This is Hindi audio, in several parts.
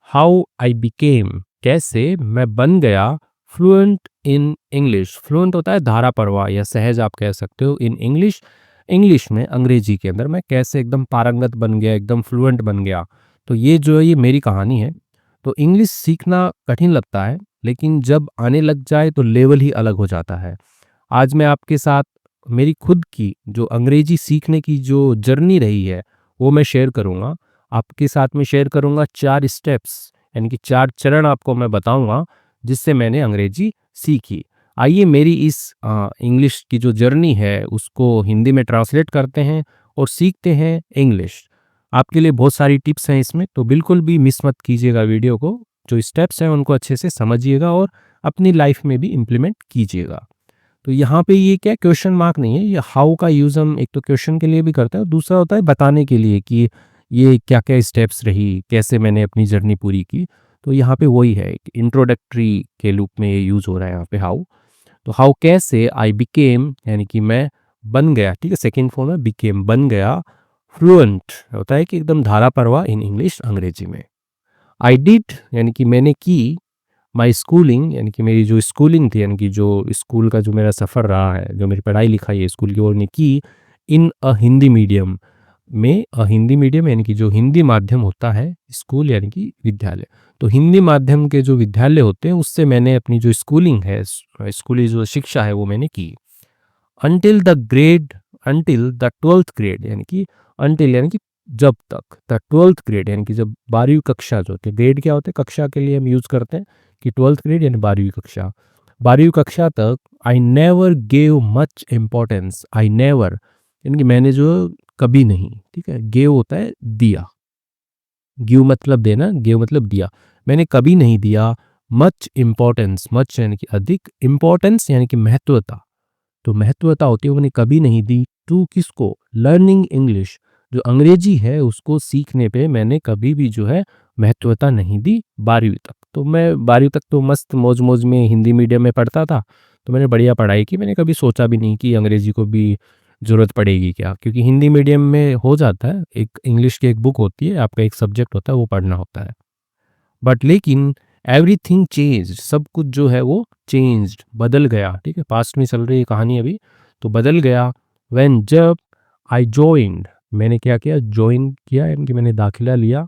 हाउ आई बिकेम, कैसे मैं बन गया फ्लुएंट इन इंग्लिश। फ्लुएंट होता है धारा प्रवाह या सहज आप कह सकते हो। इन इंग्लिश, इंग्लिश में अंग्रेजी के अंदर मैं कैसे एकदम पारंगत बन गया, एकदम फ्लुएंट बन गया। तो ये जो है ये मेरी कहानी है। तो इंग्लिश सीखना कठिन लगता है, लेकिन जब आने लग जाए तो लेवल ही अलग हो जाता है। आज मैं आपके साथ मेरी खुद की जो अंग्रेजी सीखने की जो जर्नी रही है वो मैं शेयर करूँगा। आपके साथ में शेयर करूँगा 4 स्टेप्स, यानी कि 4 चरण आपको मैं बताऊँगा जिससे मैंने अंग्रेजी सीखी। आइए मेरी इस इंग्लिश की जो जर्नी है उसको हिंदी में ट्रांसलेट करते हैं और सीखते हैं इंग्लिश। आपके लिए बहुत सारी टिप्स हैं इसमें, तो बिल्कुल भी मिस मत कीजिएगा वीडियो को। जो स्टेप्स हैं उनको अच्छे से समझिएगा और अपनी लाइफ में भी इम्प्लीमेंट कीजिएगा। तो यहाँ पे ये क्या क्वेश्चन मार्क नहीं है, ये हाउ का यूज़ हम एक तो क्वेश्चन के लिए भी करते हैं और दूसरा होता है बताने के लिए कि ये क्या-क्या स्टेप्स रही, कैसे मैंने अपनी जर्नी पूरी की। तो यहाँ पे वही है, एक इंट्रोडक्टरी के रूप में ये यूज़ हो रहा है यहाँ पे हाउ। तो हाउ कैसे आई बिकेम, यानी कि मैं बन गया, ठीक है, सेकंड फॉर्म है बिकेम, बन गया, फ्लुएंट होता है कि एकदम धारा प्रवाह इन इंग्लिश, अंग्रेजी में। आई डिड यानी कि मैंने की, माई स्कूलिंग यानी कि मेरी जो स्कूलिंग थी, यानी कि जो स्कूल का जो मेरा सफ़र रहा है, जो मेरी पढ़ाई लिखाई है स्कूल की वो मैंने की इन अ हिंदी मीडियम में। हिंदी मीडियम यानी कि जो हिंदी माध्यम होता है, स्कूल यानी कि विद्यालय। तो हिंदी माध्यम के जो विद्यालय होते हैं उससे मैंने अपनी जो स्कूलिंग है, स्कूली जो शिक्षा है वो मैंने की। Until the grade, until the 12th grade, यानी कि अंटिल यानी कि जब तक, द 12th ग्रेड यानी कि जब 12वीं कक्षा जो होती है, ग्रेड क्या होते हैं, कक्षा के लिए हम यूज़ करते हैं कि 12th ग्रेड यानी 12वीं कक्षा। 12वीं कक्षा तक I never gave much importance, I never यानी कि मैंने जो कभी नहीं, ठीक है, गेव होता है दिया, गिव मतलब देना, गिव मतलब दिया, मैंने कभी नहीं दिया मच इम्पोर्टेंस, मच यानी कि अधिक, इम्पोर्टेंस यानी कि महत्वता। तो महत्वता होती है वो मैंने कभी नहीं दी टू किसको, लर्निंग इंग्लिश, जो अंग्रेजी है उसको सीखने पे मैंने कभी भी जो है महत्वता नहीं दी 12वीं तक। तो मैं 12वीं तक तो मस्त मौज मौज में हिंदी मीडियम में पढ़ता था, तो मैंने बढ़िया पढ़ाई की, मैंने कभी सोचा भी नहीं कि अंग्रेजी को भी ज़रूरत पड़ेगी क्या, क्योंकि हिंदी मीडियम में हो जाता है, एक इंग्लिश की एक बुक होती है, आपका एक सब्जेक्ट होता है वो पढ़ना होता है। बट लेकिन एवरीथिंग चेंज्ड, सब कुछ जो है वो चेंज्ड, बदल गया, ठीक है, पास्ट में चल रही है कहानी अभी, तो बदल गया व्हेन, जब आई जॉइंड, मैंने क्या किया, ज्वाइन किया यानी कि मैंने दाखिला लिया,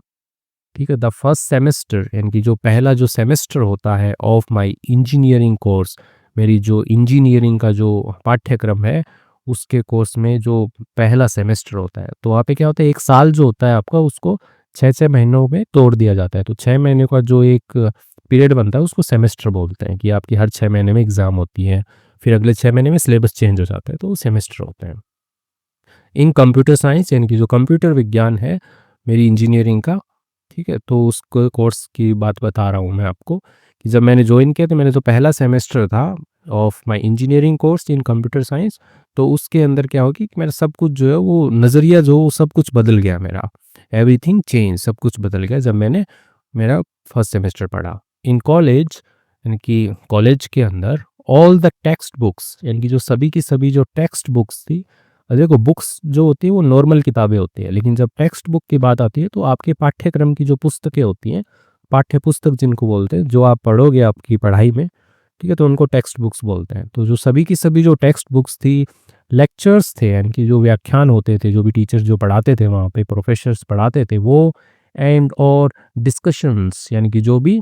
ठीक है, द फर्स्ट सेमेस्टर यानी कि जो पहला जो सेमेस्टर होता है ऑफ माय इंजीनियरिंग कोर्स, मेरी जो इंजीनियरिंग का जो पाठ्यक्रम है उसके कोर्स में जो पहला सेमेस्टर होता है, तो वहाँ पे क्या होता है, एक साल जो होता है आपका उसको 6-6 महीनों में तोड़ दिया जाता है। तो 6 महीने का जो एक पीरियड बनता है उसको सेमेस्टर बोलते हैं, कि आपकी हर 6 महीने में एग्ज़ाम होती है, फिर अगले 6 महीने में सिलेबस चेंज हो जाता है, तो वो सेमेस्टर होते हैं। इन कंप्यूटर साइंस यानी कि जो कंप्यूटर विज्ञान है मेरी इंजीनियरिंग का, ठीक है, तो उस कोर्स की बात बता रहा हूँ मैं आपको, कि जब मैंने ज्वाइन किया तो मैंने जो पहला सेमेस्टर था of my engineering course in computer science, तो उसके अंदर क्या होगी कि मेरा सब कुछ जो है वो नज़रिया जो वो सब कुछ बदल गया मेरा, एवरीथिंग चेंज, सब कुछ बदल गया जब मैंने मेरा फर्स्ट सेमेस्टर पढ़ा। इन कॉलेज यानी कि कॉलेज के अंदर, ऑल द टेक्स्ट बुक्स यानी कि जो सभी की सभी जो टेक्स्ट बुक्स थी, देखो बुक्स जो होती है वो नॉर्मल किताबें होती है, लेकिन जब टेक्स्ट बुक की बात आती है तो आपके पाठ्यक्रम की जो पुस्तकें होती हैं, पाठ्य पुस्तक जिनको बोलते हैं, जो आप पढ़ोगे आपकी पढ़ाई में, ठीक है, तो उनको टेक्स्ट बुक्स बोलते हैं। तो जो सभी की सभी जो टेक्स्ट बुक्स थी, लेक्चर्स थे यानी कि जो व्याख्यान होते थे, जो भी टीचर्स जो पढ़ाते थे वहाँ पे, प्रोफेसर्स पढ़ाते थे वो, एंड और डिस्कशंस यानी कि जो भी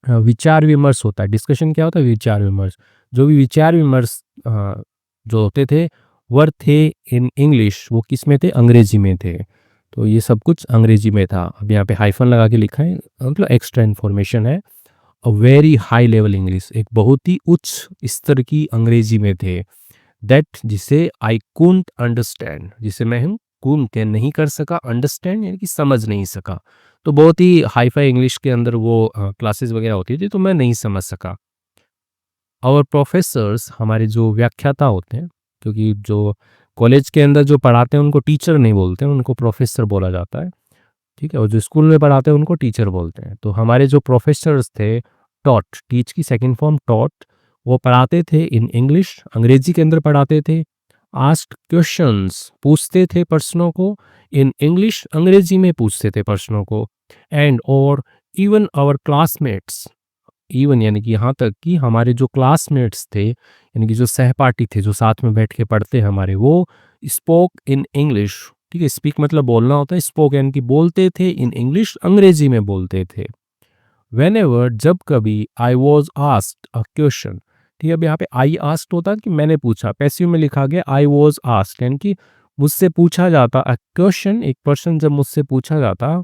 विचार विमर्श होता है, डिस्कशन क्या होता है, विचार विमर्श, जो भी विचार विमर्श जो होते थे वर थे इन इंग्लिश, वो किस में थे, अंग्रेजी में थे। तो ये सब कुछ अंग्रेजी में था। अब यहाँ पे हाइफन लगा के लिखा है, मतलब एक्स्ट्रा इन्फॉर्मेशन है। A very high level English, एक बहुत ही उच्च स्तर की अंग्रेजी में थे। दैट जिसे आई कुडंट अंडरस्टैंड, जिसे मैं कुडंट क्या नहीं कर सका, अंडरस्टैंड यानी कि समझ नहीं सका। तो बहुत ही हाई फाई इंग्लिश के अंदर वो क्लासेस वगैरह होती थी, तो मैं नहीं समझ सका। और प्रोफेसर्स हमारे जो व्याख्याता होते हैं, क्योंकि जो कॉलेज के अंदर जो पढ़ाते हैं उनको टीचर नहीं बोलते हैं, उनको प्रोफेसर बोला जाता है, ठीक है, और जो स्कूल में पढ़ाते हैं उनको टीचर बोलते हैं। तो हमारे जो प्रोफेसर्स थे, टॉट, टीच की सेकंड फॉर्म टॉट, वो पढ़ाते थे इन इंग्लिश, अंग्रेजी के अंदर पढ़ाते थे। आस्क्ड क्वेश्चंस, पूछते थे प्रश्नों को, इन इंग्लिश, अंग्रेजी में पूछते थे प्रश्नों को। एंड और इवन आवर क्लासमेट्स, इवन यानी कि यहाँ तक कि हमारे जो क्लासमेट्स थे, यानी कि जो सहपाठी थे, जो साथ में बैठ के पढ़ते हमारे, वो स्पोक इन इंग्लिश, ठीक है? स्पीक मतलब बोलना होता है, स्पोक यानी कि बोलते थे, इन इंग्लिश अंग्रेजी में बोलते थे। व्हेनेवर जब कभी I was asked a question, ठीक है? अब यहाँ पे आई आस्क्ड होता है कि मैंने पूछा, पैसिव में लिखा गया आई वाज आस्क्ड, यानी कि मुझसे पूछा जाता, अ क्वेश्चन एक पर्सन जब मुझसे पूछा जाता,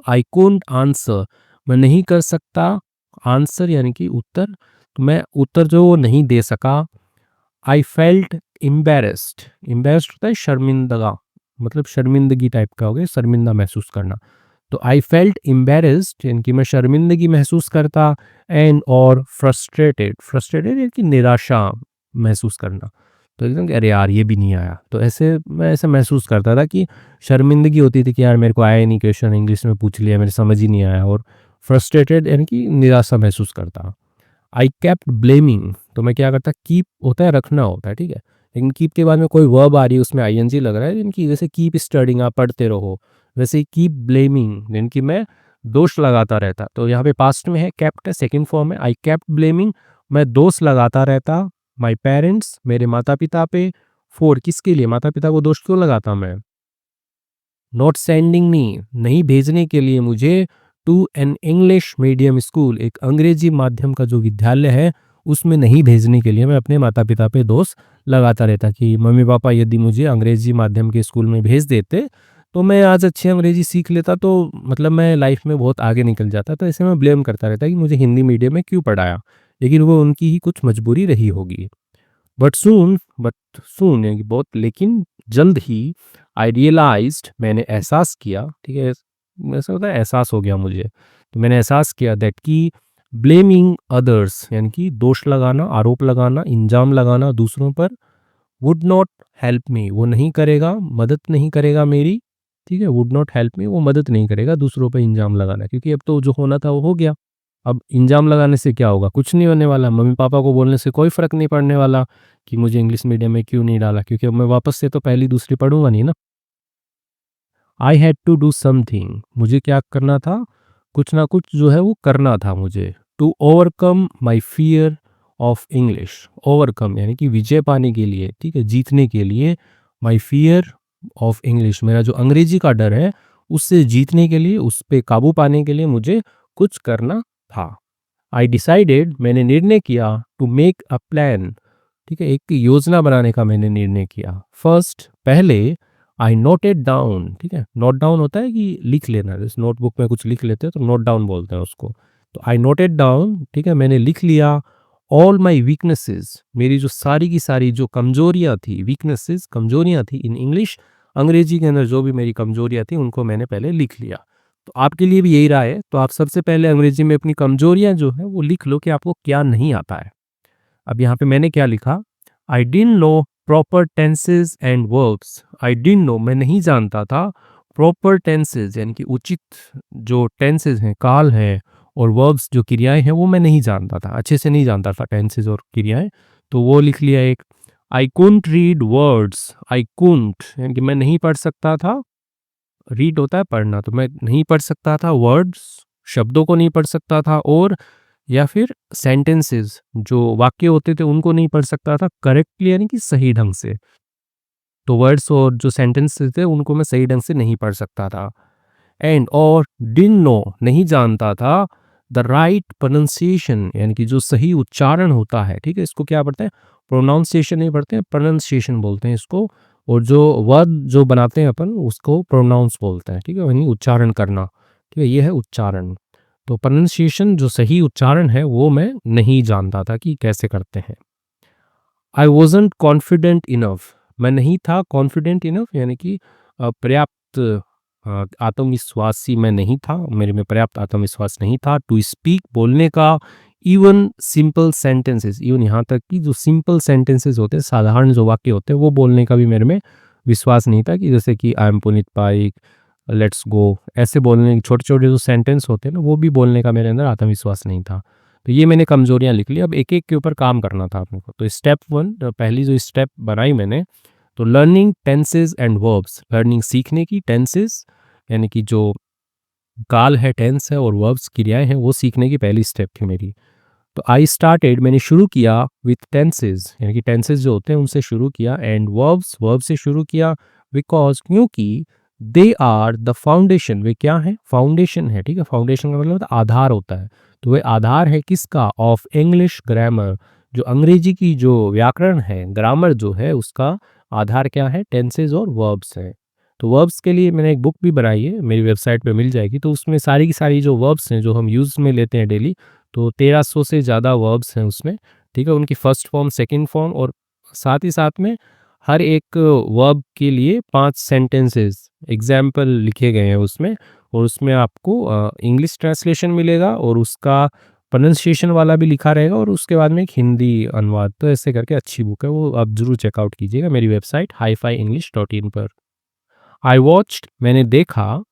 आई कुडंट आंसर, मैं नहीं कर सकता, आंसर यानी कि उत्तर, तो मैं उत्तर जो वो नहीं दे सका। आई फेल्ट एम्बैरेस्ड, एम्बैरेस्ड होता है शर्मिंदगा, मतलब शर्मिंदगी टाइप का हो गया, शर्मिंदा महसूस करना। तो आई फेल्ट एम्बैरेस्ड यानी कि मैं शर्मिंदगी महसूस करता, एंड और फ्रस्ट्रेटेड, फ्रस्ट्रेटेड यानी कि निराशा महसूस करना। तो एकदम कि अरे यार ये भी नहीं आया, तो ऐसे मैं ऐसा महसूस करता था कि शर्मिंदगी होती थी कि यार मेरे को आया ही नहीं, क्वेश्चन इंग्लिश में पूछ लिया, मेरे समझ ही नहीं आया, और फ्रस्ट्रेटेड यानी कि निराशा महसूस करता। आई केप्ट ब्लेमिंग, तो मैं क्या करता, कीप होता है रखना होता है, ठीक है? लेकिन कीप के बाद में कोई वर्ब आ रही है, उसमें आईएनजी लग रहा है, इनकी जैसे कीप स्टडिंग, आप पढ़ते रहो, वैसे ही कीप ब्लेमिंग यानी कि मैं दोष लगाता रहता। तो यहाँ पे पास्ट में है, केप्ट है, सेकंड फॉर्म है, आई केप्ट ब्लेमिंग, मैं दोष लगाता रहता, माई पेरेंट्स, मेरे माता पिता पे, फोर किसके लिए, माता पिता को दोष क्यों लगाता मैं, नॉट सेंडिंग मी, नहीं भेजने के लिए मुझे, to an English medium school, एक अंग्रेजी माध्यम का जो विद्यालय है उसमें नहीं भेजने के लिए मैं अपने माता पिता पे दोष लगाता रहता कि मम्मी पापा यदि मुझे अंग्रेजी माध्यम के स्कूल में भेज देते तो मैं आज अच्छी अंग्रेजी सीख लेता, तो मतलब मैं लाइफ में बहुत आगे निकल जाता। तो ऐसे मैं ब्लेम करता रहता कि मुझे हिंदी मीडियम में क्यों पढ़ाया, लेकिन वो उनकी ही कुछ मजबूरी रही होगी। बट सून यानी कि बहुत, लेकिन जल्द ही, आई रियलाइज्ड, मैंने एहसास किया, ठीक है? ऐसा होता है एहसास हो गया मुझे, तो मैंने एहसास किया दैट कि ब्लेमिंग अदर्स यानी कि दोष लगाना, आरोप लगाना, इल्ज़ाम लगाना दूसरों पर, वुड नॉट हेल्प मी, वो नहीं करेगा, मदद नहीं करेगा मेरी, ठीक है? वुड नॉट हेल्प मी, वो मदद नहीं करेगा दूसरों पर इल्ज़ाम लगाना, क्योंकि अब तो जो होना था वो हो गया। अब इल्ज़ाम लगाने से क्या होगा, कुछ नहीं होने वाला, मम्मी पापा को बोलने से कोई फ़र्क नहीं पड़ने वाला कि मुझे इंग्लिश मीडियम में क्यों नहीं डाला, क्योंकि अब मैं वापस से तो पहली दूसरी पढ़ूंगा नहीं ना। I had to do something, मुझे क्या करना था, कुछ ना कुछ जो है वो करना था मुझे, to overcome my fear of English, overcome यानी कि विजय पाने के लिए, ठीक है, जीतने के लिए, माई फियर ऑफ इंग्लिश, मेरा जो अंग्रेजी का डर है उससे जीतने के लिए, उस पर काबू पाने के लिए मुझे कुछ करना था। आई डिसाइडेड, मैंने निर्णय किया, टू मेक अ प्लान, ठीक है, एक योजना बनाने का मैंने निर्णय किया। फर्स्ट, पहले, आई नोटेड डाउन, ठीक है, नोट डाउन होता है कि लिख लेना, जैसे नोटबुक में कुछ लिख लेते हैं तो नोट डाउन बोलते हैं उसको। तो आई नोटेड डाउन, ठीक है, मैंने लिख लिया, ऑल माई वीकनेसेस, मेरी जो सारी की सारी जो कमजोरियाँ थी, वीकनेसेस कमजोरियाँ थी इन इंग्लिश, अंग्रेजी के अंदर जो भी मेरी कमजोरियाँ थी उनको मैंने पहले लिख लिया। तो आपके लिए भी यही राय है, तो आप सबसे पहले अंग्रेजी में अपनी कमजोरियाँ जो है वो लिख लो कि आपको क्या नहीं आता है। अब यहाँ पे मैंने क्या लिखा, I didn't know proper tenses and verbs, I didn't know, मैं नहीं जानता था, प्रॉपर टेंसेज यानी कि उचित जो टेंसेज हैं, काल है, और वर्ब्स जो क्रियाएं हैं वो मैं नहीं जानता था, अच्छे से नहीं जानता था टेंसेज और क्रियाएं, तो वो लिख लिया एक। आई कुंट रीड वर्ड्स, आई कुंट यानी कि मैं नहीं पढ़ सकता था, रीड होता है पढ़ना, तो मैं नहीं पढ़ सकता था वर्ड्स, शब्दों को नहीं पढ़ सकता था, और या फिर सेंटेंसेस जो वाक्य होते थे उनको नहीं पढ़ सकता था करेक्टली यानी कि सही ढंग से। तो वर्ड्स और जो सेंटेंसेस थे उनको मैं सही ढंग से नहीं पढ़ सकता था। एंड और डिडंट नो, नहीं जानता था, द राइट प्रोनाउंसिएशन यानी कि जो सही उच्चारण होता है, ठीक है, इसको क्या पढ़ते हैं, प्रोनाउंसिएशन नहीं पढ़ते हैं, प्रोनाउंसिएशन बोलते हैं इसको, और जो वर्ड जो बनाते हैं अपन उसको प्रोनाउंस बोलते हैं, ठीक है, यानी उच्चारण करना, ठीक है, ये है उच्चारण। तो प्रोनाउंसिएशन जो सही उच्चारण है वो मैं नहीं जानता था कि कैसे करते हैं। आई वॉजंट कॉन्फिडेंट इनफ, मैं नहीं था कॉन्फिडेंट इनफ यानी कि पर्याप्त आत्मविश्वासी मैं नहीं था, मेरे में पर्याप्त आत्मविश्वास नहीं था, टू स्पीक बोलने का, इवन सिंपल सेंटेंसेस, इवन यहाँ तक कि जो सिंपल सेंटेंसेस होते हैं, साधारण जो वाक्य होते हैं वो बोलने का भी मेरे में विश्वास नहीं था, कि जैसे कि I am Puneet pike, let's go, ऐसे बोलने छोटे छोटे जो सेंटेंस होते हैं ना वो भी बोलने का मेरे अंदर आत्मविश्वास नहीं था। तो ये मैंने कमजोरियां लिख ली, अब एक एक के ऊपर काम करना था अपने को। तो स्टेप वन, पहली जो स्टेप बनाई मैंने, तो learning tenses and verbs, learning सीखने की, टेंसेज यानी कि जो काल है, टेंस है और वर्ब्स क्रियाएँ हैं, वो सीखने की पहली स्टेप थी मेरी। तो आई स्टार्टेड, मैंने शुरू किया विथ टेंसेस, यानी कि टेंसेस जो होते हैं उनसे शुरू किया, एंड वर्ब्स, वर्ब से शुरू किया, बिकॉज़ क्योंकि दे आर द फाउंडेशन, वे क्या हैं? फाउंडेशन है, ठीक है? फाउंडेशन का मतलब होता है आधार होता है। तो वे आधार है किसका? ऑफ इंग्लिश ग्रामर, जो अंग्रेजी की जो व्याकरण है, ग्रामर जो है उसका आधार क्या है? टेंसेस और वर्ब्स हैं। तो वर्ब्स के लिए मैंने एक बुक भी बनाई है, मेरी वेबसाइट पे मिल जाएगी, तो उसमें सारी की सारी जो वर्ब्स हैं जो हम यूज़ में लेते हैं डेली, तो 1300 से ज़्यादा वर्ब्स हैं उसमें, ठीक है? उनकी फर्स्ट फॉर्म, सेकंड फॉर्म, और साथ ही साथ में हर एक वर्ब के लिए 5 सेंटेंसेस एग्ज़ाम्पल लिखे गए हैं उसमें, और उसमें आपको इंग्लिश ट्रांसलेशन मिलेगा और उसका प्रोनंसिएशन वाला भी लिखा रहेगा, और उसके बाद में एक हिंदी अनुवाद। तो ऐसे करके अच्छी बुक है, वो आप ज़रूर चेकआउट कीजिएगा मेरी वेबसाइट hifi-english.in पर। आई वॉच्ड, मैंने देखा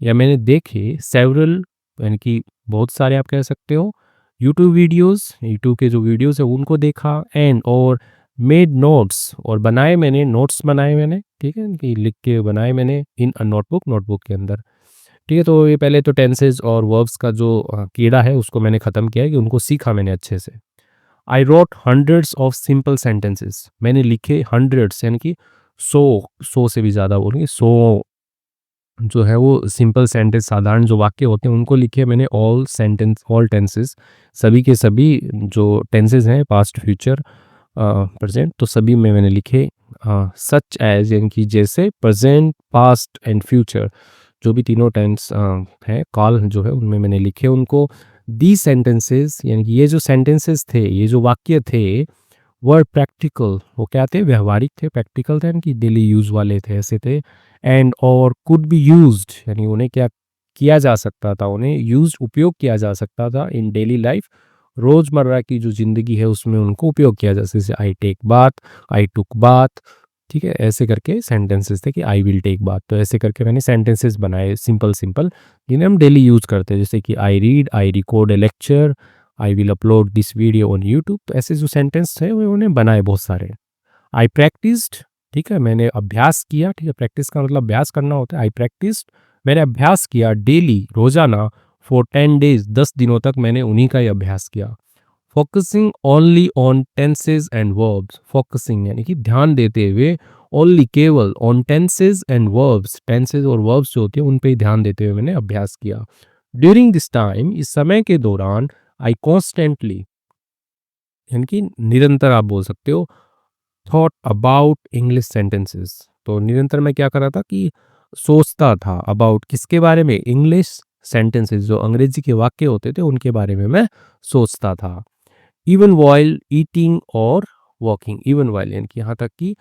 या मैंने देखे सेवरल, यानी कि बहुत सारे आप कह सकते हो, यूट्यूब वीडियोस, यूट्यूब के जो वीडियोस है उनको देखा, एंड और मेड नोट्स, और बनाए मैंने, नोट्स बनाए मैंने, ठीक है, कि लिख के बनाए मैंने इन अ नोटबुक, नोटबुक के अंदर, ठीक है। तो ये पहले तो टेंसेज और वर्ब्स का जो कीड़ा है उसको मैंने ख़त्म किया है, कि उनको सीखा मैंने अच्छे से। I wrote hundreds of simple sentences, मैंने लिखे हंड्रेड्स, यानी कि 100 से भी ज़्यादा बोलेंगे, 100 जो है वो सिंपल सेंटेंस, साधारण जो वाक्य होते हैं उनको लिखे मैंने, ऑल सेंटेंस, ऑल टेंसेस, सभी के सभी जो टेंसेस हैं, पास्ट, फ्यूचर, प्रेजेंट, तो सभी में मैंने लिखे, सच एज, यानी कि जैसे, प्रेजेंट, पास्ट एंड फ्यूचर, जो भी तीनों टेंस हैं, काल जो है उनमें मैंने लिखे उनको। दी सेंटेंसेस, यानी कि ये जो सेंटेंसेस थे, ये जो वाक्य थे, वर्ड प्रैक्टिकल, वो क्या थे? व्यवहारिक थे, प्रैक्टिकल थे, यानी कि डेली यूज़ वाले थे, ऐसे थे। एंड और कुड बी यूज्ड, यानी उन्हें क्या किया जा सकता था, उन्हें यूज़, उपयोग किया जा सकता था इन डेली लाइफ, रोज़मर्रा की जो ज़िंदगी है उसमें उनको उपयोग किया जा सकता, जैसे I take bath, I took bath, ठीक है? ऐसे करके सेंटेंसेस थे, कि आई विल टेक बाथ, तो ऐसे करके मैंने सेंटेंसेस बनाए सिंपल सिंपल, जिन्हें हम डेली यूज़ करते हैं, जैसे कि I read, I record a lecture, I will upload this video on YouTube. तो ऐसे जो सेंटेंस थे वो उन्हें बनाए बहुत सारे। आई प्रैक्टिस्ड, ठीक है, मैंने अभ्यास किया, ठीक है, प्रैक्टिस का मतलब अभ्यास करना होता है। आई प्रैक्टिस्ड, मैंने अभ्यास किया, डेली, रोजाना, फॉर 10 डेज, 10 दिनों तक मैंने उन्हीं का ही अभ्यास किया। Focusing only on tenses and verbs, focusing यानी कि ध्यान देते हुए, ओनली, केवल, on tenses and verbs, tenses और वर्ब्स जो होते हैं उन पे ही ध्यान देते हुए मैंने अभ्यास किया। ड्यूरिंग दिस टाइम, इस समय के दौरान, आई कॉन्स्टेंटली, यानी कि निरंतर आप बोल सकते हो, थॉट अबाउट इंग्लिश सेंटेंसेस, तो निरंतर मैं क्या कर रहा था कि सोचता था, अबाउट किसके बारे में? इंग्लिश सेंटेंसेस, जो अंग्रेजी के वाक्य होते थे उनके बारे में मैं सोचता था। इवन वाइल ईटिंग और वॉकिंग, इवन वाइल यानी कि यहाँ तक कि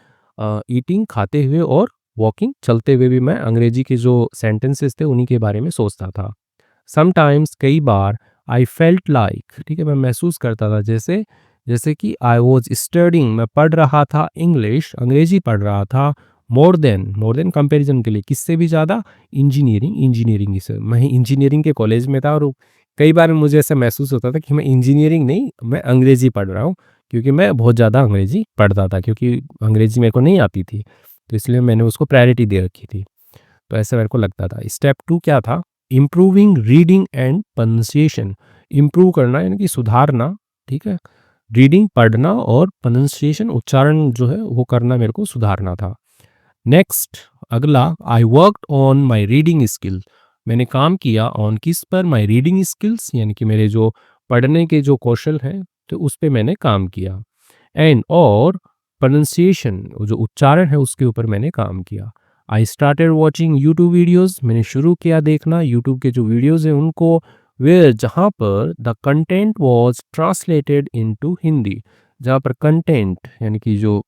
ईटिंग, खाते हुए, और वॉकिंग, चलते हुए भी मैं अंग्रेजी के जो सेंटेंसेस थे उन्हीं के बारे में सोचता था। समटाइम्स, कई बार, आई फेल्ट लाइक, ठीक है, मैं महसूस करता था, जैसे, जैसे कि आई वॉज स्टडिंग, मैं पढ़ रहा था इंग्लिश, अंग्रेजी पढ़ रहा था, मोर देन कंपेरिजन के लिए, किससे भी ज़्यादा? इंजीनियरिंग, इंजीनियरिंग से, मैं इंजीनियरिंग के कॉलेज में था, और कई बार मुझे ऐसा महसूस होता था कि मैं इंजीनियरिंग नहीं, मैं अंग्रेजी पढ़ रहा हूँ, क्योंकि मैं बहुत ज़्यादा अंग्रेजी पढ़ता था, क्योंकि अंग्रेजी मेरे को नहीं आती थी, तो इसलिए मैंने उसको प्रायोरिटी दे रखी थी। तो ऐसा मेरे को लगता था। स्टेप 2 क्या था? Improving reading and pronunciation, improve करना यानी कि सुधारना, ठीक है? रीडिंग, पढ़ना, और प्रोनंसिएशन, उच्चारण जो है वो करना, मेरे को सुधारना था। नेक्स्ट, अगला, I worked on my reading skill, मैंने काम किया ऑन, किस पर? माय रीडिंग स्किल्स, यानी कि मेरे जो पढ़ने के जो कौशल हैं, तो उस पे मैंने काम किया। एंड और प्रोनंसिएशन, जो उच्चारण है उसके ऊपर मैंने काम किया। I started watching YouTube videos, मैंने शुरू किया देखना यूट्यूब के जो वीडियोज़ हैं उनको, वेयर, जहाँ पर the content was translated into Hindi, जहाँ पर कंटेंट यानी कि जो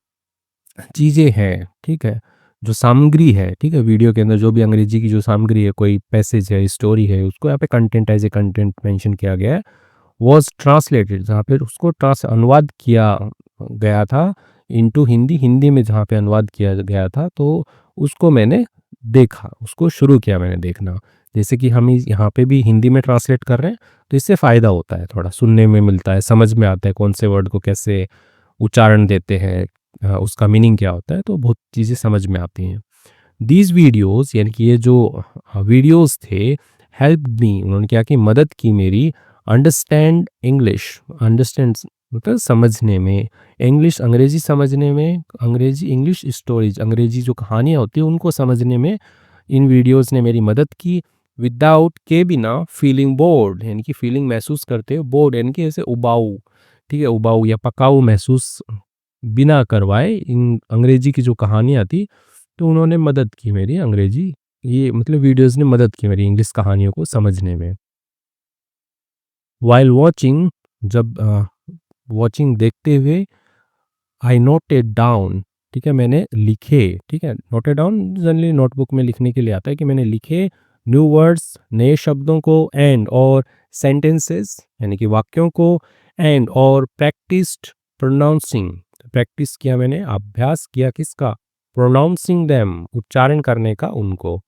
चीज़ें हैं, ठीक है, जो सामग्री है, ठीक है, वीडियो के अंदर जो भी अंग्रेजी की जो सामग्री है, कोई पैसेज है, स्टोरी है, उसको यहाँ पे content, as a content mention किया गया है। वॉज ट्रांसलेटेड, जहाँ पे उसको अनुवाद किया गया था, इनटू हिंदी, हिंदी में जहाँ पे अनुवाद किया गया था, तो उसको मैंने देखा, उसको शुरू किया मैंने देखना। जैसे कि हम यहाँ पे भी हिंदी में ट्रांसलेट कर रहे हैं, तो इससे फ़ायदा होता है, थोड़ा सुनने में मिलता है, समझ में आता है कौन से वर्ड को कैसे उच्चारण देते हैं, उसका मीनिंग क्या होता है, तो बहुत चीज़ें समझ में आती हैं। दीज वीडियोज़, यानी कि ये जो वीडियोज़ थे, हेल्प्ड मी, उन्होंने क्या की मदद की मेरी, अंडरस्टैंड इंग्लिश, अंडरस्टैंड मतलब समझने में, इंग्लिश अंग्रेजी समझने में, अंग्रेजी इंग्लिश स्टोरीज अंग्रेजी जो कहानियाँ होती हैं उनको समझने में इन वीडियोस ने मेरी मदद की। विदाउट के बिना फीलिंग बोर्ड, यानी कि फीलिंग महसूस करते हो, बोर्ड यानी कि ऐसे उबाऊ, ठीक है, उबाऊ या पकाऊ महसूस बिना करवाए इन अंग्रेजी की जो कहानियाँ थी, तो उन्होंने मदद की मेरी अंग्रेजी, ये मतलब वीडियोस ने मदद की मेरी इंग्लिश कहानियों को समझने में। व्हाइल वॉचिंग, जब वॉचिंग देखते हुए, आई नोटेड डाउन, ठीक है, मैंने लिखे, ठीक है, नोटेड डाउन जनरली नोटबुक में लिखने के लिए आता है कि मैंने लिखे न्यू वर्ड्स, नए शब्दों को, एंड और सेंटेंसेस यानी कि वाक्यों को, एंड और प्रैक्टिस्ड प्रोनाउंसिंग, प्रैक्टिस किया मैंने, अभ्यास किया किसका, प्रोनाउंसिंग देम, उच्चारण करने का उनको,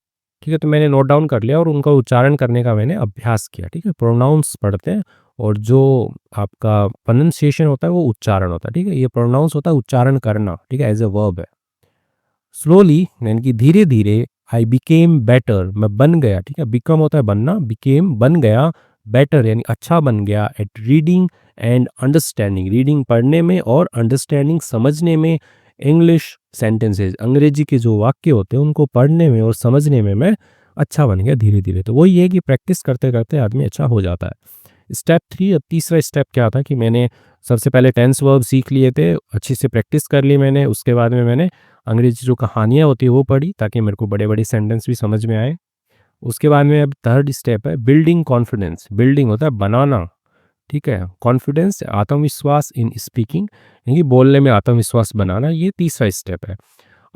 ठीक है, तो मैंने नोट डाउन कर लिया और उनका उच्चारण करने का मैंने अभ्यास किया, ठीक है, प्रोनाउंस पढ़ते हैं और जो आपका प्रोनंसिएशन होता है वो उच्चारण होता है, ठीक है, ये प्रोनाउंस होता है उच्चारण करना, ठीक है, एज अ वर्ब है। स्लोली यानी कि धीरे धीरे, आई बिकेम बेटर, मैं बन गया, ठीक है, बिकम होता है बनना, बिकेम बन गया, बेटर यानी अच्छा बन गया, at reading and understanding, reading पढ़ने में और अंडरस्टैंडिंग समझने में, इंग्लिश सेंटेंसेज अंग्रेजी के जो वाक्य होते हैं उनको पढ़ने में और समझने में मैं अच्छा बन गया धीरे धीरे। तो वही है कि प्रैक्टिस करते करते आदमी अच्छा हो जाता है। स्टेप 3, तीसरा स्टेप क्या था कि मैंने सबसे पहले टेंस वर्ब सीख लिए थे, अच्छी से प्रैक्टिस कर ली मैंने, उसके बाद में मैंने अंग्रेजी जो कहानियाँ होती है वो पढ़ी ताकि मेरे को बड़े बड़े सेंटेंस भी समझ में आए। उसके बाद में अब थर्ड स्टेप है बिल्डिंग कॉन्फिडेंस, बिल्डिंग होता है बनाना, ठीक है, कॉन्फिडेंस आत्मविश्वास इन स्पीकिंग यानी कि बोलने में आत्मविश्वास बनाना, ये तीसरा स्टेप है।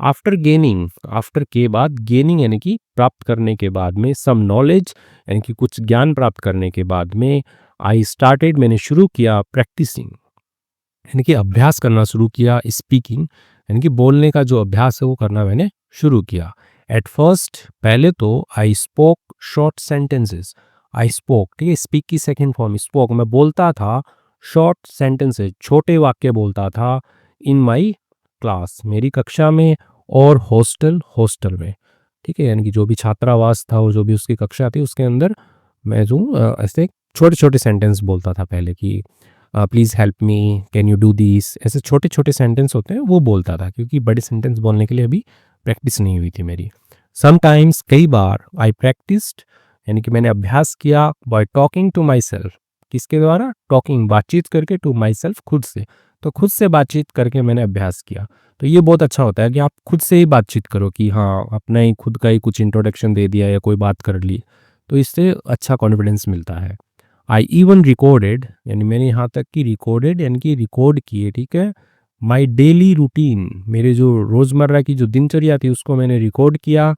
आफ्टर गेनिंग, आफ्टर के बाद, गेनिंग यानी कि प्राप्त करने के बाद में, सम नॉलेज यानी कि कुछ ज्ञान प्राप्त करने के बाद में, आई स्टार्टेड मैंने शुरू किया, प्रैक्टिसिंग यानी कि अभ्यास करना शुरू किया, स्पीकिंग यानी कि बोलने का जो अभ्यास है वो करना मैंने शुरू किया। एट फर्स्ट पहले तो I spoke short sentences, I spoke, ठीक है, स्पीक की सेकंड फॉर्म स्पोक, मैं बोलता था, शॉर्ट सेंटेंसेस छोटे वाक्य बोलता था, इन माई क्लास मेरी कक्षा में, और हॉस्टल हॉस्टल में, ठीक है, यानी कि जो भी छात्रावास था और जो भी उसकी कक्षा थी उसके अंदर मैं जो ऐसे छोटे छोटे सेंटेंस बोलता था पहले कि please help me, can you do this, ऐसे छोटे छोटे सेंटेंस होते हैं वो बोलता था क्योंकि बड़े सेंटेंस बोलने के लिए अभी प्रैक्टिस नहीं हुई थी मेरी। समटाइम्स कई बार, आई प्रैक्टिस्ड यानी कि मैंने अभ्यास किया, by talking to myself, किसके द्वारा, टॉकिंग बातचीत करके, टू माई सेल्फ खुद से, तो खुद से बातचीत करके मैंने अभ्यास किया। तो ये बहुत अच्छा होता है कि आप खुद से ही बातचीत करो कि हाँ अपना ही खुद का ही कुछ इंट्रोडक्शन दे दिया या कोई बात कर ली, तो इससे अच्छा कॉन्फिडेंस मिलता है। आई इवन रिकॉर्डेड यानी मैंने यहाँ तक कि रिकॉर्डेड यानी कि रिकॉर्ड किए, ठीक है, माई डेली रूटीन मेरे जो रोज़मर्रा की जो दिनचर्या थी उसको मैंने रिकॉर्ड किया,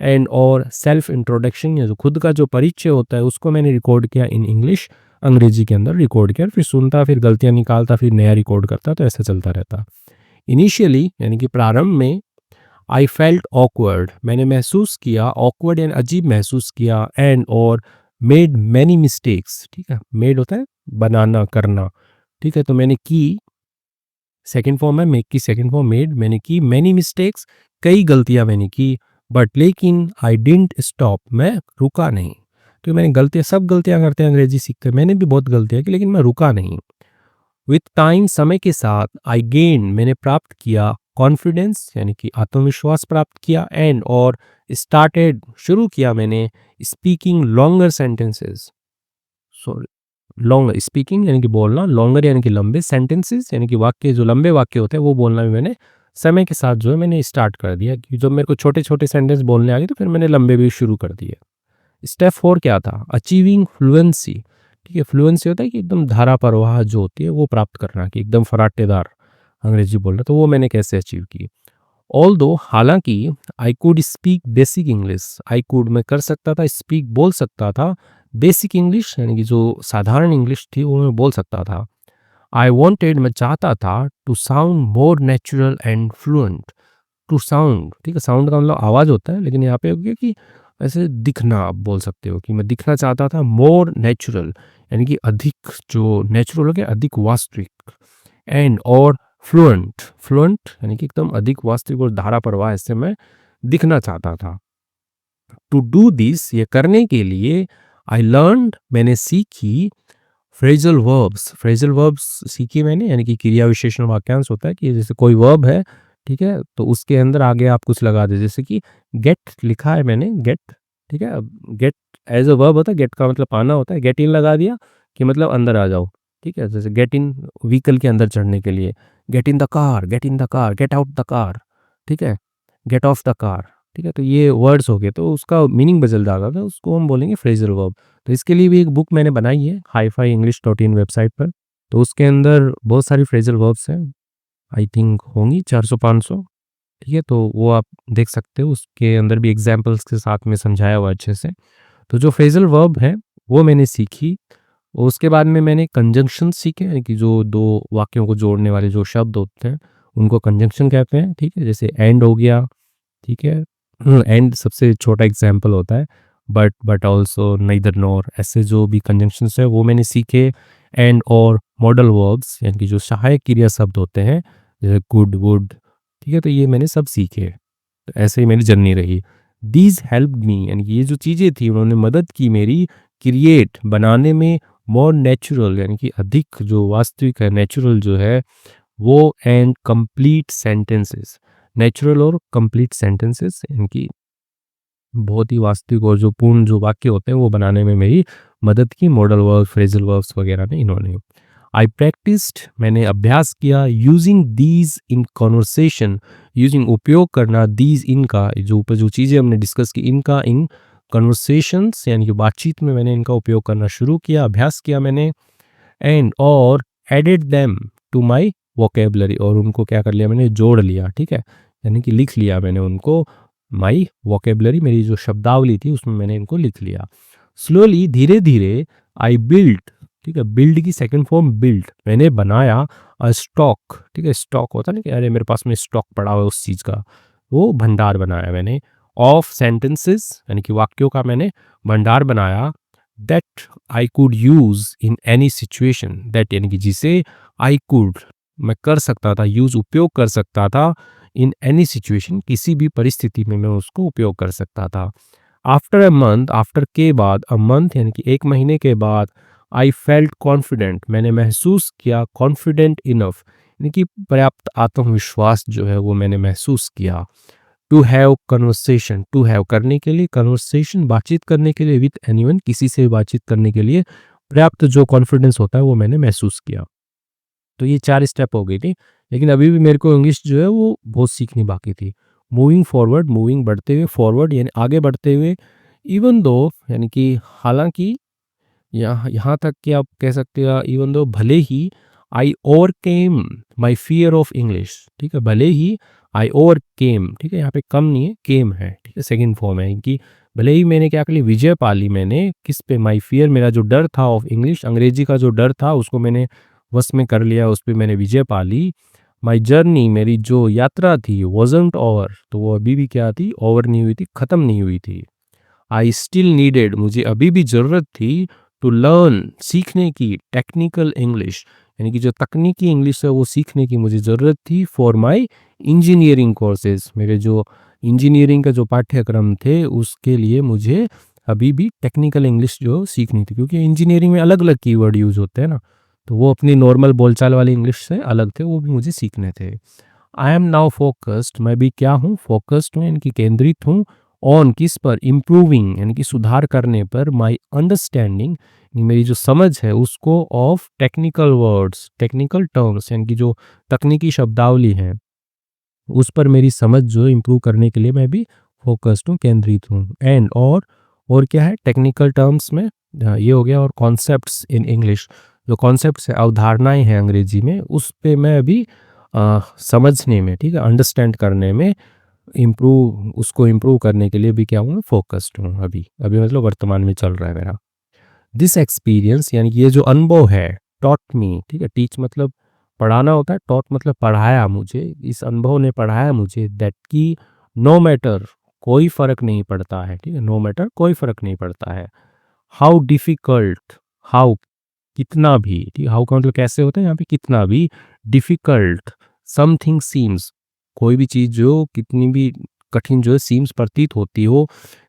एंड और सेल्फ इंट्रोडक्शन या जो खुद का जो परिचय होता है उसको मैंने रिकॉर्ड किया इन इंग्लिश, अंग्रेजी के अंदर रिकॉर्ड किया, फिर सुनता, फिर गलतियाँ निकालता, फिर नया रिकॉर्ड करता, तो ऐसा चलता रहता। इनिशियली यानी कि प्रारंभ में, आई फेल्ट ऑकवर्ड मैंने महसूस किया, ऑकवर्ड यानी अजीब महसूस किया, एंड और मेड मैनी मिस्टेक्स, ठीक है, मेड होता है बनाना करना, ठीक है, तो मैंने की, सेकंड फॉर्म है मेक की सेकंड फॉर्म मेड, मैंने की मैनी मिस्टेक्स, कई गलतियां मैंने की, बट लेकिन आई डिडंट स्टॉप मैं रुका नहीं, तो मैंने गलतियां, सब गलतियां करते हैं अंग्रेजी सीखते हैं, मैंने भी बहुत गलतियां की लेकिन मैं रुका नहीं। विथ टाइम समय के साथ, आई गेन मैंने प्राप्त किया, कॉन्फिडेंस यानी कि आत्मविश्वास प्राप्त किया, एंड और स्टार्टेड शुरू किया मैंने, speaking longer sentences, sorry longer speaking यानी कि बोलना, लॉन्गर यानी कि लंबे, सेंटेंसेस यानी कि वाक्य, जो लंबे वाक्य होते हैं वो बोलना भी मैंने समय के साथ जो है मैंने स्टार्ट कर दिया कि जब मेरे को छोटे छोटे सेंटेंस बोलने आ गए तो फिर मैंने लंबे भी शुरू कर दिए। स्टेप 4 क्या था, अचीविंग फ्लुएंसी, ठीक है, फ्लुएंसी होता है कि एकदम धारा प्रवाह जो होती है वो प्राप्त करना, कि एकदम फराटेदार अंग्रेजी बोल रहा, तो वो मैंने कैसे अचीव की। ऑल दो हालांकि, I could speak basic English, I could मैं कर सकता था, स्पीक बोल सकता था, बेसिक इंग्लिश यानी कि जो साधारण इंग्लिश थी वो मैं बोल सकता था। आई वॉन्टेड मैं चाहता था, to sound more natural and fluent, to sound, ठीक है, साउंड का मतलब आवाज़ होता है लेकिन यहाँ पे हो गया कि ऐसे दिखना, आप बोल सकते हो कि मैं दिखना चाहता था, मोर नेचुरल यानी कि अधिक जो नेचुरल हो गया अधिक वास्तविक, एंड और फ्लुएंट, फ्लुएंट यानी कि एकदम अधिक वास्तविक और धारा प्रवाह, ऐसे मैं दिखना चाहता था। टू डू दिस, ये करने के लिए, आई लर्नड, मैंने सीखी, फ्रेजल वर्ब्स, फ्रेजल वर्ब्स सीखी मैंने, यानी कि क्रिया विशेषण वाक्यांश होता है कि जैसे कोई वर्ब है, ठीक है, तो उसके अंदर आगे आप कुछ लगा दे, जैसे कि गेट लिखा है मैंने, गेट, ठीक है, अब गेट एज अ वर्ब होता है, गेट का मतलब आना होता है, गेट इन लगा दिया कि मतलब अंदर आ जाओ, ठीक है, जैसे गेट इन व्हीकल के अंदर चढ़ने के लिए, get in the car, get in the car, get out the car, ठीक है, गेट ऑफ द कार, ठीक है, तो ये वर्ड्स हो गए, तो उसका मीनिंग बदल जाता था, उसको हम बोलेंगे फ्रेजल वर्ब। तो इसके लिए भी एक बुक मैंने बनाई है hi fi English dot in website पर, तो उसके अंदर बहुत सारी फ्रेजल वर्ब्स हैं, आई थिंक होंगी 400-500, ठीक है, तो वो आप देख सकते हो, उसके अंदर भी एग्जांपल्स के साथ में समझाया हुआ है अच्छे से। तो जो फ्रेजल वर्ब है वो मैंने सीखी, और उसके बाद में मैंने कंजंक्शन सीखे, यानी कि जो 2 वाक्यों को जोड़ने वाले जो शब्द होते हैं, उनको कंजंक्शन कहते हैं, ठीक है, जैसे एंड हो गया, ठीक है, एंड सबसे छोटा एग्जाम्पल होता है, बट ऑल्सो, neither नॉर, ऐसे जो भी कंजंक्शंस है वो मैंने सीखे। एंड और मॉडल वर्ब्स, यानी कि जो सहायक क्रिया शब्द होते हैं, जैसे गुड, वुड, ठीक है, तो ये मैंने सब सीखे। तो ऐसे ही मेरी जर्नी रही। दीज हेल्प मी, यानी कि ये जो चीज़ें थी उन्होंने मदद की मेरी क्रिएट बनाने में, मोर नेचुरल, यानी कि अधिक जो वास्तविक है, नेचुरल जो है वो, एंड कंप्लीट सेंटेंसेस, नेचुरल और कंप्लीट सेंटेंसेस, इनकी बहुत ही वास्तविक और जो पूर्ण जो वाक्य होते हैं वो बनाने में मेरी मदद की, मॉडल वर्ब, फ्रेजल वर्ब्स वगैरह ने, इन्होंने। आई प्रैक्टिस्ड, मैंने अभ्यास किया, using these in conversation, using उपयोग करना, दीज इनका, जो ऊपर जो चीज़ें हमने डिस्कस की इनका, इन कन्वर्सेशंस, यानी कि बातचीत में मैंने इनका उपयोग करना शुरू किया, अभ्यास किया मैंने। एंड और added them to my vocabulary, और उनको क्या कर लिया मैंने, जोड़ लिया, ठीक है, यानी कि लिख लिया मैंने उनको, माई वोकेबलरी, मेरी जो शब्दावली थी उसमें मैंने इनको लिख लिया। स्लोली, धीरे धीरे, आई बिल्ड, ठीक है, बिल्ड की सेकंड फॉर्म बिल्ड, मैंने बनाया, अ स्टॉक, ठीक है, स्टॉक होता है ना कि अरे मेरे पास में स्टॉक पड़ा हुआ है उस चीज़ का, वो भंडार बनाया मैंने। ऑफ सेंटेंसेस, यानी कि वाक्यों का मैंने भंडार बनाया, that I could use in any situation, that यानी कि जिसे, आई कुड, मैं कर सकता था, यूज़ उपयोग कर सकता था, इन एनी सिचुएशन, किसी भी परिस्थिति में मैं उसको उपयोग कर सकता था। आफ्टर अ मंथ, आफ्टर के बाद, अ मंथ यानी कि 1 महीने के बाद, आई फेल्ट कॉन्फिडेंट, मैंने महसूस किया, कॉन्फिडेंट इनफ, यानी कि पर्याप्त आत्मविश्वास जो है वो मैंने महसूस किया। To have conversation, to have करने के लिए, कन्वर्सेशन बातचीत करने के लिए, विथ एनीवन, किसी से भी बातचीत करने के लिए पर्याप्त जो कॉन्फिडेंस होता है वो मैंने महसूस किया। तो ये 4 स्टेप हो गई थी, लेकिन अभी भी मेरे को इंग्लिश जो है वो बहुत सीखनी बाकी थी। मूविंग फॉरवर्ड, मूविंग बढ़ते हुए, फॉरवर्ड यानी आगे बढ़ते हुए, इवन दो यानी कि हालाँकि, यहाँ यहाँ तक कि आप कह सकते हो, इवन दो भले ही, I overcame my fear of English, ठीक है, भले ही, आई ओवरकेम, ठीक है, यहाँ पे कम नहीं है, केम है, ठीक है, सेकंड फॉर्म है कि भले ही मैंने क्या कर ली, विजय पा ली मैंने, किस पे, माय फियर, मेरा जो डर था ऑफ इंग्लिश, अंग्रेजी का जो डर था उसको मैंने वश में कर लिया, उस पे मैंने विजय पा ली। माय जर्नी, मेरी जो यात्रा थी, वॉजंट ओवर, तो वो अभी भी क्या थी, ओवर नहीं हुई थी, ख़त्म नहीं हुई थी। आई स्टिल नीडेड, मुझे अभी भी ज़रूरत थी, टू लर्न, सीखने की, टेक्निकल इंग्लिश, यानी कि जो तकनीकी इंग्लिश है वो सीखने की मुझे ज़रूरत थी, फॉर माई इंजीनियरिंग कोर्सेज, मेरे जो इंजीनियरिंग का जो पाठ्यक्रम थे उसके लिए मुझे अभी भी टेक्निकल इंग्लिश जो सीखनी थी, क्योंकि इंजीनियरिंग में अलग अलग कीवर्ड यूज़ होते हैं ना, तो वो अपनी नॉर्मल बोलचाल वाली इंग्लिश से अलग थे, वो भी मुझे सीखने थे। आई एम नाउ फोकस्ड, मैं भी क्या हूँ, फोकस्ड हूँ, यानी कि केंद्रित हूँ, ऑन किस पर, इम्प्रूविंग यानी कि सुधार करने पर, माई अंडरस्टैंडिंग, मेरी जो समझ है उसको, of technical words, technical terms, यानी कि जो तकनीकी शब्दावली है उस पर मेरी समझ जो इम्प्रूव करने के लिए मैं भी फोकस्ड हूँ, केंद्रित हूँ। एंड और क्या है टेक्निकल टर्म्स में, ये हो गया, और कॉन्सेप्ट्स इन इंग्लिश, जो कॉन्सेप्ट्स है, अवधारणाएं हैं अंग्रेजी में, उस पे मैं अभी समझने में, ठीक है, अंडरस्टैंड करने में, इम्प्रूव, उसको इम्प्रूव करने के लिए भी क्या हूँ, मैं फोकस्ड हूँ अभी अभी, मतलब वर्तमान में चल रहा है मेरा। दिस एक्सपीरियंस, यानी कि ये जो अनुभव है, टॉट मी, ठीक है, टीच मतलब पढ़ाना होता है, टॉट मतलब पढ़ाया मुझे, इस अनुभव ने पढ़ाया मुझे, दैट की, नो मैटर, कोई फर्क नहीं पड़ता है, ठीक है, नो मैटर, कोई फर्क नहीं पड़ता है। हाउ डिफिकल्ट, हाउ, कितना भी, ठीक है, हाउ का मतलब कैसे होता है, यहाँ पे कितना भी, डिफिकल्ट, समथिंग सीम्स, कोई भी चीज़ जो कितनी भी कठिन जो है, सीम्स प्रतीत होती हो,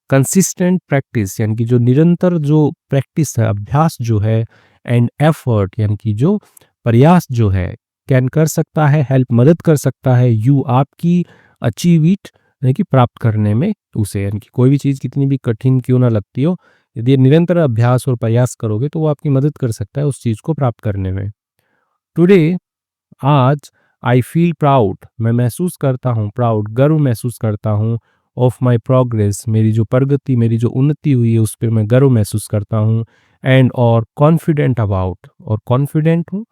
कंसिस्टेंट प्रैक्टिस यानी कि जो निरंतर जो प्रैक्टिस है, अभ्यास जो है, एंड एफर्ट यानी कि जो प्रयास जो है, कैन कर सकता है, हेल्प मदद कर सकता है यू आपकी अचीव इट यानी कि प्राप्त करने में उसे, यानी कि कोई भी चीज़ कितनी भी कठिन क्यों ना लगती हो, यदि निरंतर अभ्यास और प्रयास करोगे तो वो आपकी मदद कर सकता है उस चीज़ को प्राप्त करने में। टुडे आज आई फील प्राउड मैं महसूस करता हूँ, प्राउड गर्व महसूस करता हूँ, ऑफ माई प्रोग्रेस मेरी जो प्रगति मेरी जो उन्नति हुई है उस पर मैं गर्व महसूस करता हूँ, एंड और कॉन्फिडेंट अबाउट और कॉन्फिडेंट हूँ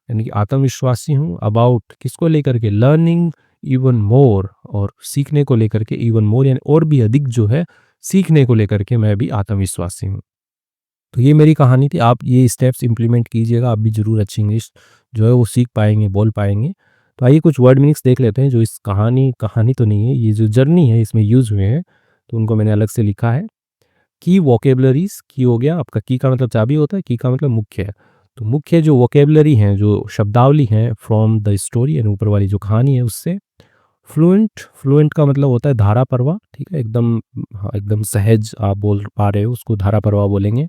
यानी कि आत्मविश्वासी हूँ, अबाउट किसको लेकर के, लर्निंग इवन मोर और सीखने को लेकर के, इवन मोर यानी और भी अधिक जो है सीखने को लेकर के मैं भी आत्मविश्वासी हूँ। तो ये मेरी कहानी थी। आप ये स्टेप्स इम्प्लीमेंट कीजिएगा, आप भी ज़रूर अच्छी इंग्लिश जो है वो सीख पाएँगे, बोल पाएँगे। तो आइए कुछ वर्ड मीनिंग्स देख लेते हैं जो इस कहानी तो नहीं है, ये जो जर्नी है इसमें यूज़ हुए हैं, तो उनको मैंने अलग से लिखा है। की वोकैब्युलरीज़, की हो गया आपका, की का मतलब चाबी होता है, की का मतलब मुख्य है। तो मुख्य जो वोकैब्युलरी हैं, जो शब्दावली हैं फ्रॉम द स्टोरी यानी ऊपर वाली जो कहानी है उससे। फ्लुएंट, फ्लुएंट का मतलब होता है धारा प्रवाह, ठीक है? एकदम हाँ, एकदम सहज आप बोल पा रहे हो उसको धारा प्रवाह बोलेंगे।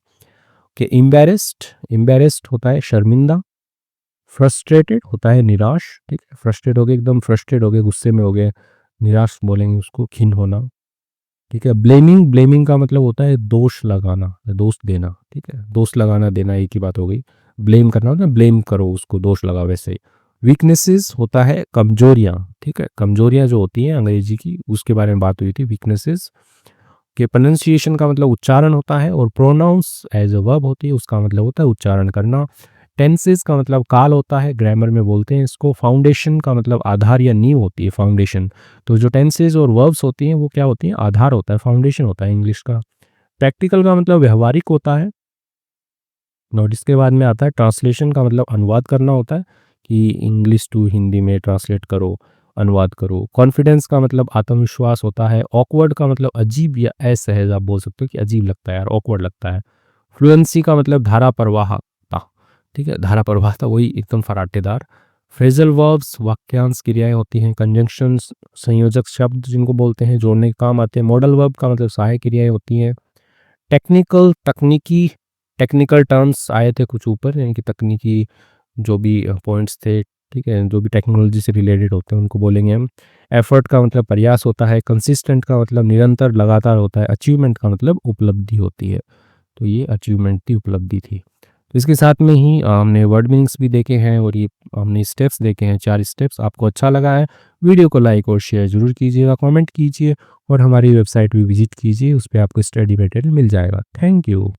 कि एम्बैरेस्ड, एम्बैरेस्ड होता है शर्मिंदा, फ्रस्ट्रेटेड होता है निराश, ठीक है? फ्रस्ट्रेट हो गए, एकदम फ्रस्ट्रेट हो गए, गुस्से में हो गए, निराश बोलेंगे उसको, खिन्न होना, ठीक है? ब्लेमिंग, ब्लेमिंग का मतलब होता है दोष लगाना, दोष देना, ठीक है? दोष लगाना देना एक ही बात हो गई। ब्लेम करना होता है, ब्लेम करो उसको, दोष लगाओ वैसे ही। वीकनेसेस होता है कमजोरियाँ, ठीक है? कमजोरियाँ जो होती हैं अंग्रेजी की उसके बारे में बात हुई थी, वीकनेसेस। कि प्रोनाउंसिएशन का मतलब उच्चारण होता है, और प्रोनाउंस एज अ वर्ब होती है उसका मतलब होता है उच्चारण करना। टेंसेस का मतलब काल होता है, ग्रामर में बोलते हैं इसको। फाउंडेशन का मतलब आधार या नींव होती है, फाउंडेशन। तो जो टेंसेस और वर्ब्स होती हैं वो क्या होती हैं, आधार होता है, फाउंडेशन होता है इंग्लिश का। प्रैक्टिकल का मतलब व्यवहारिक होता है। और इसके बाद में आता है ट्रांसलेशन का मतलब अनुवाद करना होता है, कि इंग्लिश टू हिंदी में ट्रांसलेट करो, अनुवाद करो। कॉन्फिडेंस का मतलब आत्मविश्वास होता है। ऑकवर्ड का मतलब अजीब या असहज, आप बोल सकते हो कि अजीब लगता है यार, ऑकवर्ड लगता है। फ्लुएंसी का मतलब धारा प्रवाहता, ठीक है? धारा प्रवाहता वही एकदम फराटेदार। फ्रेजल वर्ब्स वाक्यांश क्रियाएं होती हैं। कंजंक्शंस संयोजक शब्द जिनको बोलते हैं, जोड़ने के काम आते हैं। मॉडल वर्ब का मतलब सहायक क्रियाएं होती हैं। टेक्निकल, तकनीकी, टेक्निकल टर्म्स आए थे कुछ ऊपर, यानी कि तकनीकी जो भी पॉइंट्स थे, ठीक है? जो भी टेक्नोलॉजी से रिलेटेड होते हैं उनको बोलेंगे हम। एफर्ट का मतलब प्रयास होता है। कंसिस्टेंट का मतलब निरंतर, लगातार होता है। अचीवमेंट का मतलब उपलब्धि होती है। तो ये अचीवमेंट थी, उपलब्धि थी। तो इसके साथ में ही हमने वर्ड मीनिंग्स भी देखे हैं, और ये हमने स्टेप्स देखे हैं, 4 स्टेप्स। आपको अच्छा लगा है, वीडियो को लाइक और शेयर ज़रूर कीजिएगा, कमेंट कीजिए, और हमारी वेबसाइट भी विजिट कीजिए, उस पे आपको स्टडी मटेरियल मिल जाएगा। Thank you.